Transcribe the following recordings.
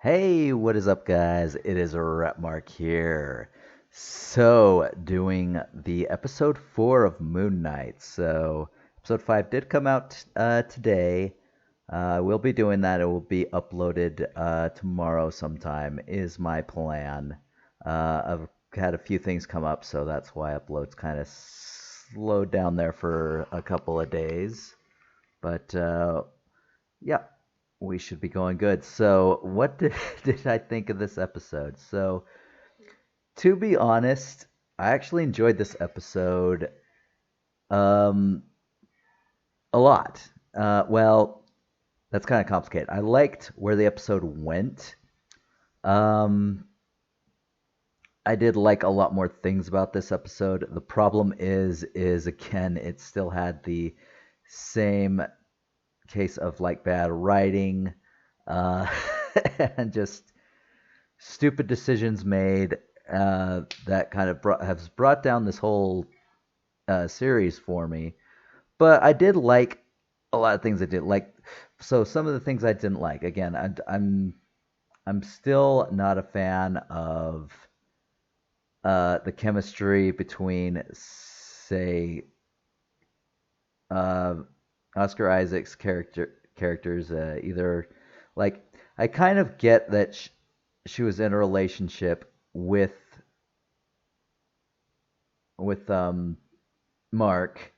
Hey, what is up, guys? It is Rapmark here. So, doing the episode 4 of Moon Knight. So, episode 5 did come out today. We'll be doing that. It will be uploaded tomorrow sometime, is my plan. I've had a few things come up, so that's why uploads kind of slowed down there for a couple of days. But yeah, we should be going good. So, what did, did I think of this episode? So, to be honest, I actually enjoyed this episode um, a lot. Well, that's kind of complicated. I liked where the episode went. Um, I did like a lot more things about this episode. The problem is again, it still had the same case of like bad writing, uh, and just stupid decisions made that kind of has brought down this whole series for me. But I did like a lot of things I did like. So some of the things I didn't like. Again, I'm still not a fan of the chemistry between, say, uh, Oscar Isaac's characters. Either like I kind of get that she was in a relationship with Mark,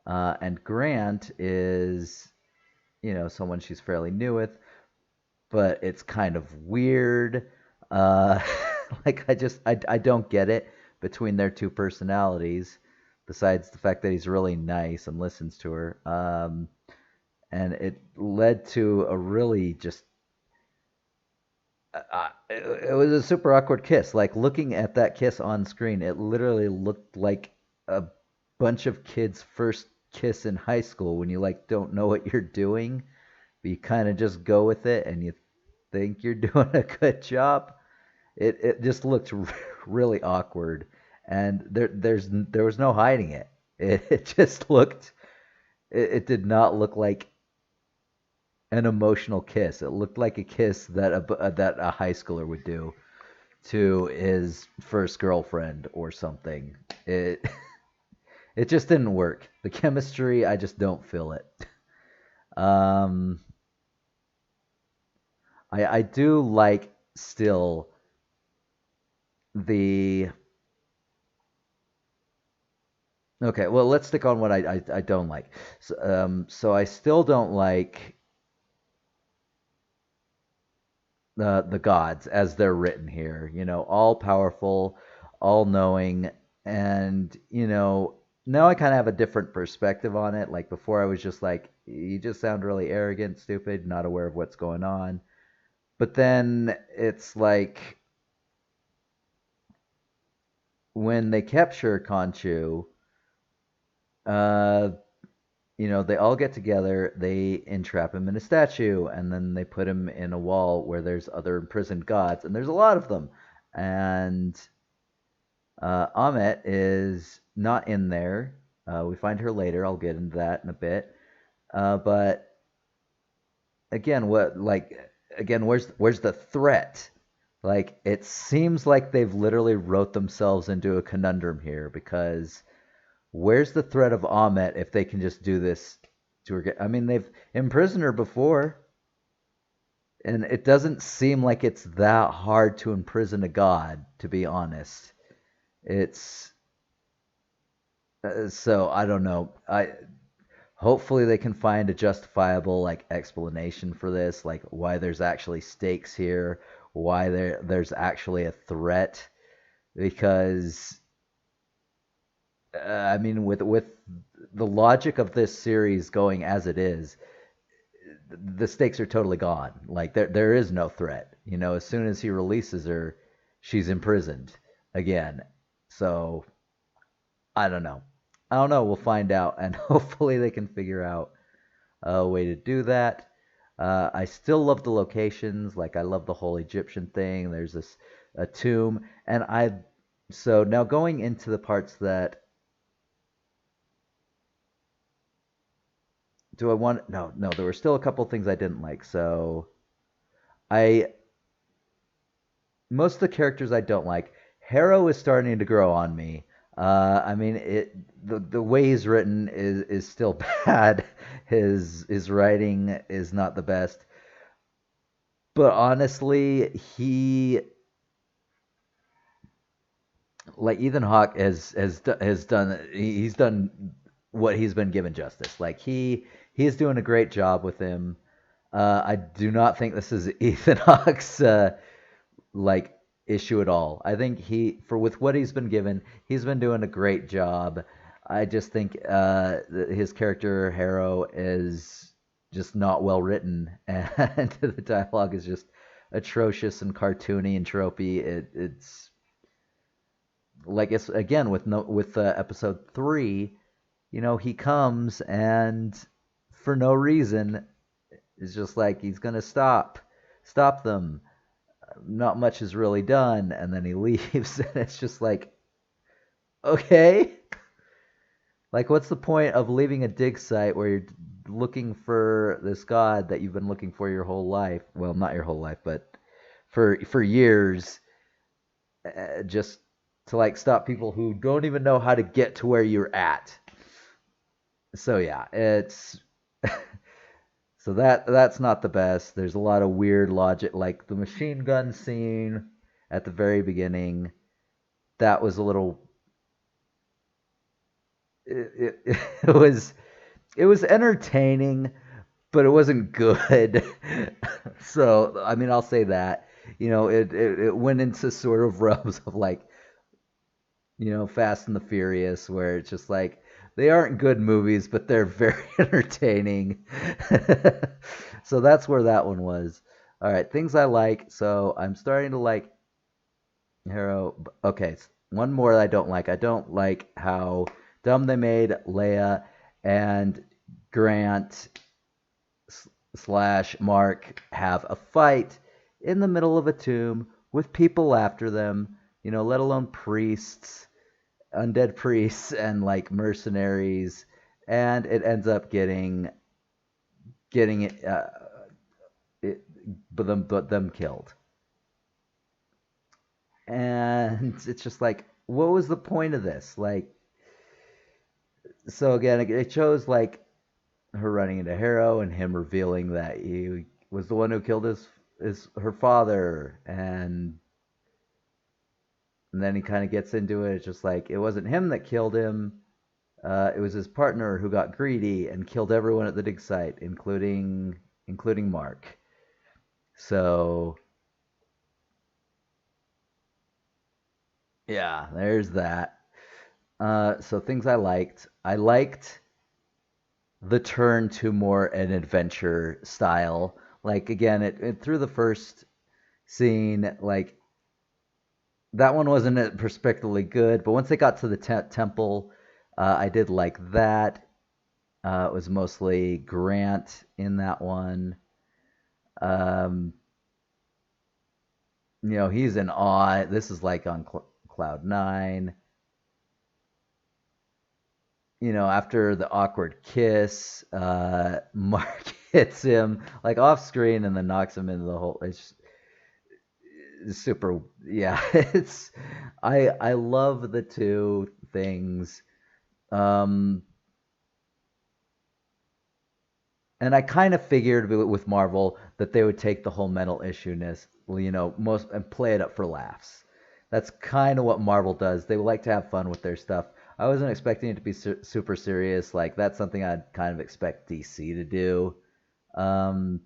and Grant is someone she's fairly new with, but it's kind of weird. Uh, like I don't get it between their two personalities. Besides the fact that he's really nice and listens to her, and it led to a really just it was a super awkward kiss. Like looking at that kiss on screen, it literally looked like a bunch of kids' first kiss in high school when you like don't know what you're doing, but you kind of just go with it and you think you're doing a good job. It just looked really awkward, and there was no hiding it. It just looked. It did not look like an emotional kiss. It looked like a kiss that a high schooler would do to his first girlfriend or something. It it just didn't work. The chemistry, I just don't feel it. Um, I do like still the okay. Well, let's stick on what I don't like. So I still don't like the gods as they're written here. All powerful, all knowing, and now I kind of have a different perspective on it. Like before, I was just like, you just sound really arrogant, stupid, not aware of what's going on. But then it's like when they capture Conchu, uh, they all get together, they entrap him in a statue, and then they put him in a wall where there's other imprisoned gods, and there's a lot of them. And Amet is not in there. We find her later. I'll get into that in a bit. But again, where's the threat? Like, it seems like they've literally wrote themselves into a conundrum here because where's the threat of Amet if they can just do this to her? I mean, they've imprisoned her before, and it doesn't seem like it's that hard to imprison a god, to be honest. It's so I don't know. I hopefully they can find a justifiable like explanation for this, like why there's actually stakes here, why there's actually a threat, because I mean with the logic of this series going as it is, the stakes are totally gone. Like there is no threat. As soon as he releases her, she's imprisoned again. So I don't know. I don't know. We'll find out, and hopefully they can figure out a way to do that. I still love the locations. Like I love the whole Egyptian thing. There's this a tomb, and so now going into the parts that do I want? No, no. There were still a couple things I didn't like. So I most of the characters I don't like. Harrow is starting to grow on me. I mean, the way he's written is still bad. His writing is not the best. But honestly, he like Ethan Hawke has done he's done what he's been given justice. Like he is doing a great job with him. I do not think this is Ethan Hawke's like issue at all. I think he for with what he's been given, he's been doing a great job. I just think his character Harrow is just not well written, and the dialogue is just atrocious and cartoony and tropey. It's like it's again with no with episode 3. You know, he comes and for no reason is just like he's gonna stop them. Not much is really done, and then he leaves, and it's just like, okay, like what's the point of leaving a dig site where you're looking for this god that you've been looking for your whole life? Well, not your whole life, but for years, just to like stop people who don't even know how to get to where you're at. So yeah, it's so that's not the best. There's a lot of weird logic, like the machine gun scene at the very beginning. That was a little. It it was entertaining, but it wasn't good. So I mean, I'll say that. You know, it went into sort of realms of like, you know, Fast and the Furious, where it's just like they aren't good movies, but they're very entertaining. So that's where that one was. All right, things I like. So I'm starting to like Harrow. Okay, one more that I don't like. I don't like how dumb they made Leia and Grant slash Mark have a fight in the middle of a tomb with people after them. You know, let alone priests, undead priests, and like mercenaries, and it ends up getting it but them killed. And it's just like, what was the point of this? Like, so again, it shows like her running into Harrow and him revealing that he was the one who killed his her father, and then he kind of gets into it. It's just like it wasn't him that killed him. It was his partner who got greedy and killed everyone at the dig site, including Mark. So yeah, there's that. So things I liked. I liked the turn to more an adventure style. Like again, it through the first scene, like that one wasn't particularly good, but once they got to the temple, I did like that. It was mostly Grant in that one. Um, you know, he's in awe. This is like on cloud nine. You know, after the awkward kiss, Mark hits him like off screen and then knocks him into the hole. It's super. Yeah, it's. I love the two things. Um, and I kind of figured with Marvel that they would take the whole mental issueness, you know, most and play it up for laughs. That's kind of what Marvel does. They like to have fun with their stuff. I wasn't expecting it to be super serious. Like that's something I'd kind of expect DC to do. Um,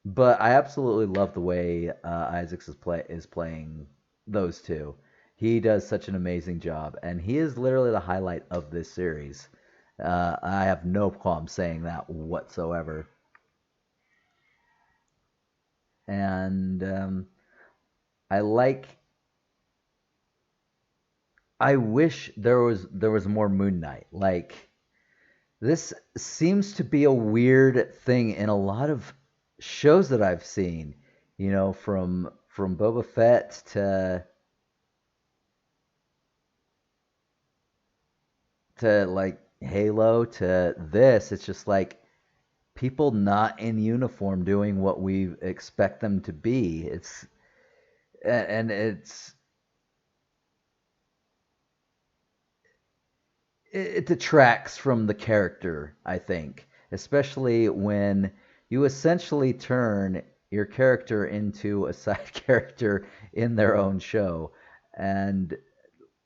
but I absolutely love the way Isaacs is playing those two. He does such an amazing job, and he is literally the highlight of this series. I have no problem saying that whatsoever. And I like. I wish there was more Moon Knight. Like this seems to be a weird thing in a lot of shows that I've seen. You know, from Boba Fett to like Halo to this. It's just like people not in uniform doing what we expect them to be. And it detracts from the character, I think, especially when you essentially turn your character into a side character in their own show. And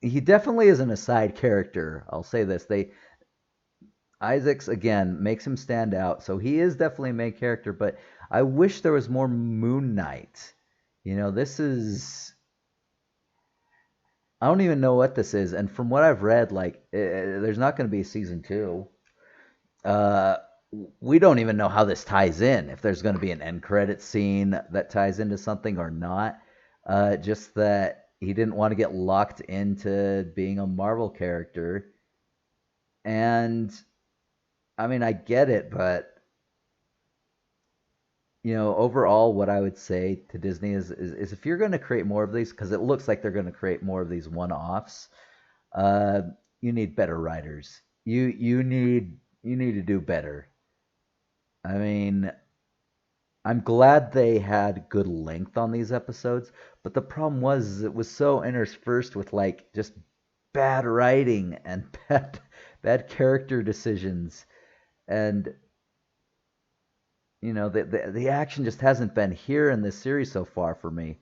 he definitely isn't a side character. I'll say this. Isaacs again makes him stand out, so he is definitely a main character, but I wish there was more Moon Knight. This is I don't even know what this is, and from what I've read, like there's not going to be a season 2. Uh, we don't even know how this ties in. If there's going to be an end credit scene that ties into something or not. Just that he didn't want to get locked into being a Marvel character, and I mean I get it, but overall, what I would say to Disney is if you're going to create more of these, because it looks like they're going to create more of these one-offs, uh, you need better writers. You need to do better. I mean, I'm glad they had good length on these episodes, but the problem was it was so interspersed with like just bad writing and bad character decisions, and the action just hasn't been here in this series so far for me.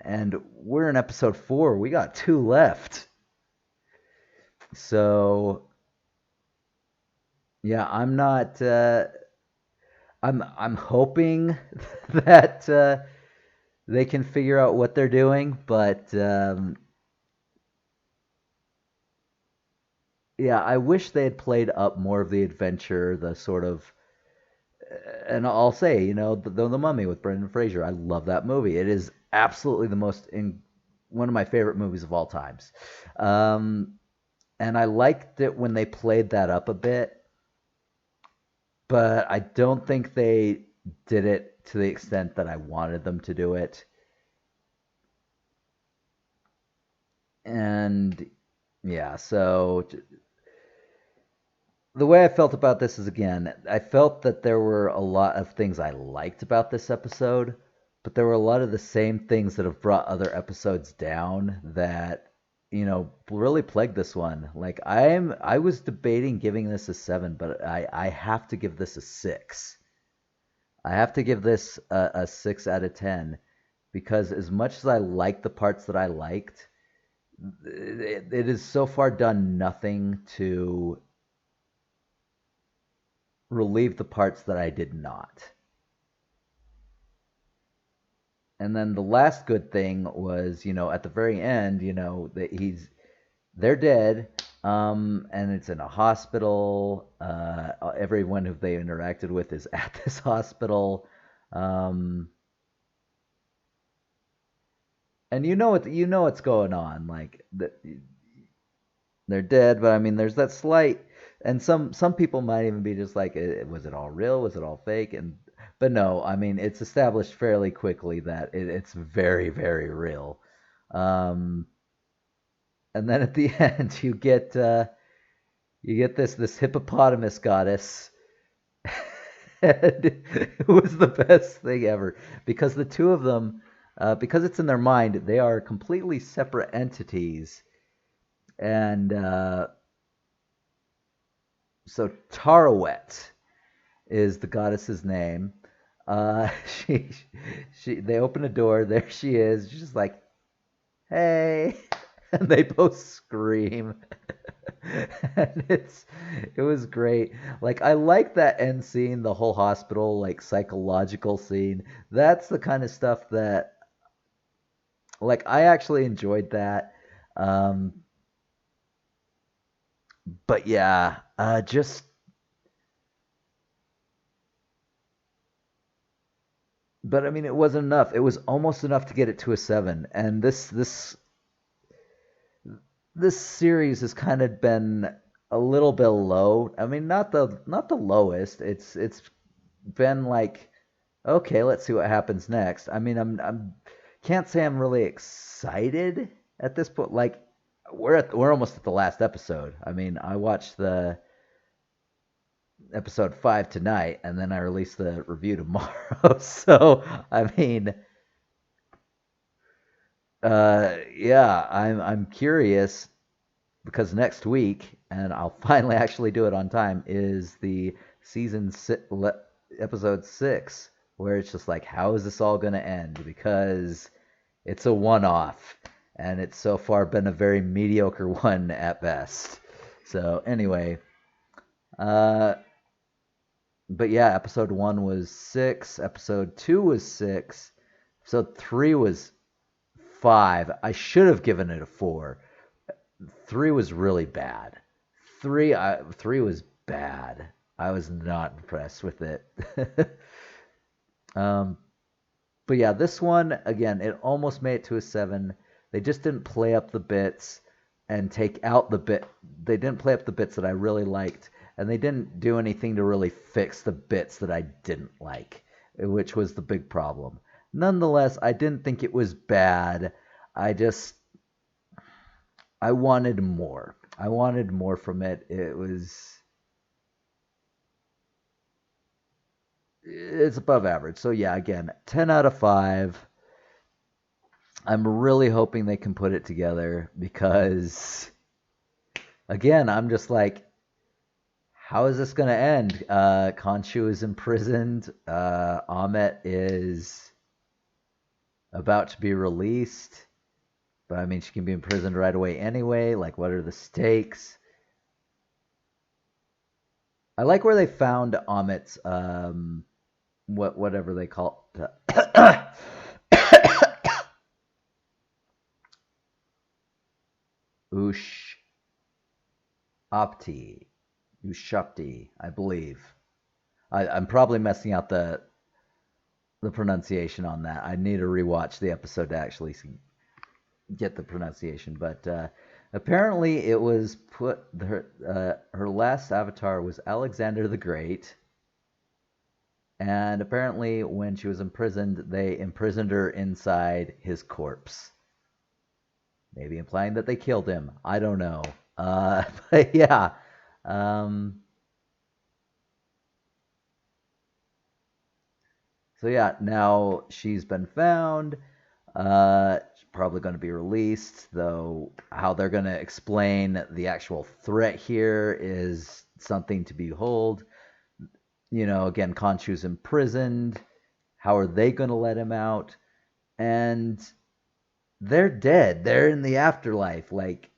And we're in episode 4. We got 2 left. So yeah, I'm not. I'm hoping that they can figure out what they're doing, but yeah, I wish they had played up more of the adventure, the sort of. And I'll say, the Mummy with Brendan Fraser. I love that movie. It is absolutely one of my favorite movies of all times. Um, and I liked it when they played that up a bit, but I don't think they did it to the extent that I wanted them to do it. And yeah, so the way I felt about this is again, I felt that there were a lot of things I liked about this episode, but there were a lot of the same things that have brought other episodes down that really plagued this one. Like I was debating giving this a 7, but I have to give this a 6. I have to give this a 6 out of 10 because as much as I liked the parts that I liked, it has so far done nothing to relieve the parts that I did not. And then the last good thing was, at the very end, that they're dead, and it's in a hospital. Everyone who they interacted with is at this hospital, um, and what's going on. Like they're dead, but I mean, there's that slight, and some people might even be just like, was it all real? Was it all fake? But no, I mean, it's established fairly quickly that it's very, very real. Um, and then at the end, you get this hippopotamus goddess. And it was the best thing ever because the two of them, because it's in their mind, they are completely separate entities, and so Tarawet is the goddess's name. Uh, she, they open a door. There she is. She's just like, "Hey," and they both scream. And it was great. Like I like that end scene, the whole hospital like psychological scene. That's the kind of stuff that like I actually enjoyed that. Um, but yeah, just but I mean, it wasn't enough. It was almost enough to get it to a 7. And this series has kind of been a little bit low. I mean, not the lowest. It's been like, okay, let's see what happens next. I mean, I'm can't say I'm really excited at this point. Like we're almost at the last episode. I mean, I watched episode 5 tonight, and then I release the review tomorrow. So, I mean, yeah, I'm curious because next week, and I'll finally actually do it on time, is the episode 6, where it's just like, how is this all going to end? Because it's a one-off, and it's so far been a very mediocre one at best. So anyway, uh, but yeah, episode 1 was 6, episode 2 was 6, episode 3 was 5. I should have given it a 4. 3 was really bad. 3 was bad. I was not impressed with it. um, but yeah, this one again, it almost made it to a 7. They just didn't play up the bits and take out the bit. They didn't play up the bits that I really liked, and they didn't do anything to really fix the bits that I didn't like, which was the big problem. Nonetheless, I didn't think it was bad. I just I wanted more. I wanted more from it. It's above average. So yeah, again, 10 out of 5. I'm really hoping they can put it together because again, I'm just like, how is this going to end? Khonshu is imprisoned. Ahmet is about to be released. But I mean, she can be imprisoned right away anyway. Like, what are the stakes? I like where they found Ahmet's whatever they call it. Ush Opti. Ushapti, I believe. I'm probably messing out the pronunciation on that. I need to rewatch the episode to actually get the pronunciation. But apparently, it was her last avatar was Alexander the Great, and apparently, when she was imprisoned, they imprisoned her inside his corpse. Maybe implying that they killed him. I don't know. But yeah. Um, so yeah, now she's been found. She's probably going to be released, though how they're going to explain the actual threat here is something to behold. You know, again, Khonshu's imprisoned. How are they going to let him out? And they're dead. They're in the afterlife. Like,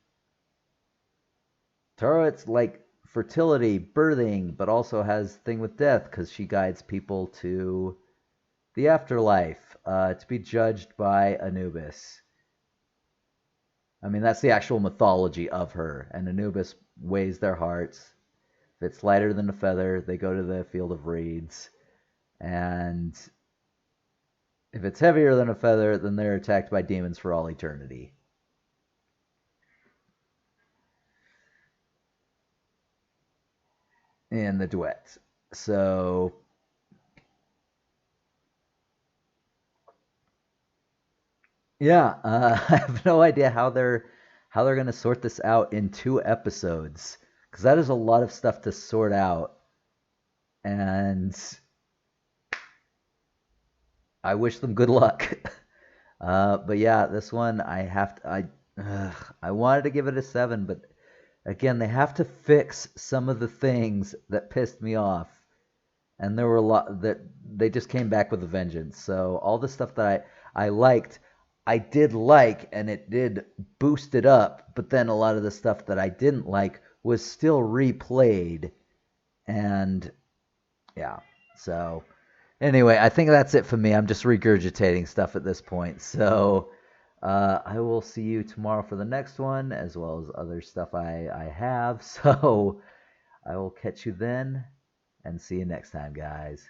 Taro, like fertility, birthing, but also has thing with death because she guides people to the afterlife to be judged by Anubis. I mean, that's the actual mythology of her. And Anubis weighs their hearts. If it's lighter than a feather, they go to the field of reeds. And if it's heavier than a feather, then they're attacked by demons for all eternity. In the duet. So yeah, I have no idea how they're gonna sort this out in 2 episodes because that is a lot of stuff to sort out, and I wish them good luck. But yeah, this one I wanted to give it a 7, but again, they have to fix some of the things that pissed me off, and there were a lot that they just came back with a vengeance. So all the stuff that I liked, I did like, and it did boost it up. But then a lot of the stuff that I didn't like was still replayed, and yeah. So anyway, I think that's it for me. I'm just regurgitating stuff at this point. So I will see you tomorrow for the next one, as well as other stuff I have. So I will catch you then, and see you next time, guys.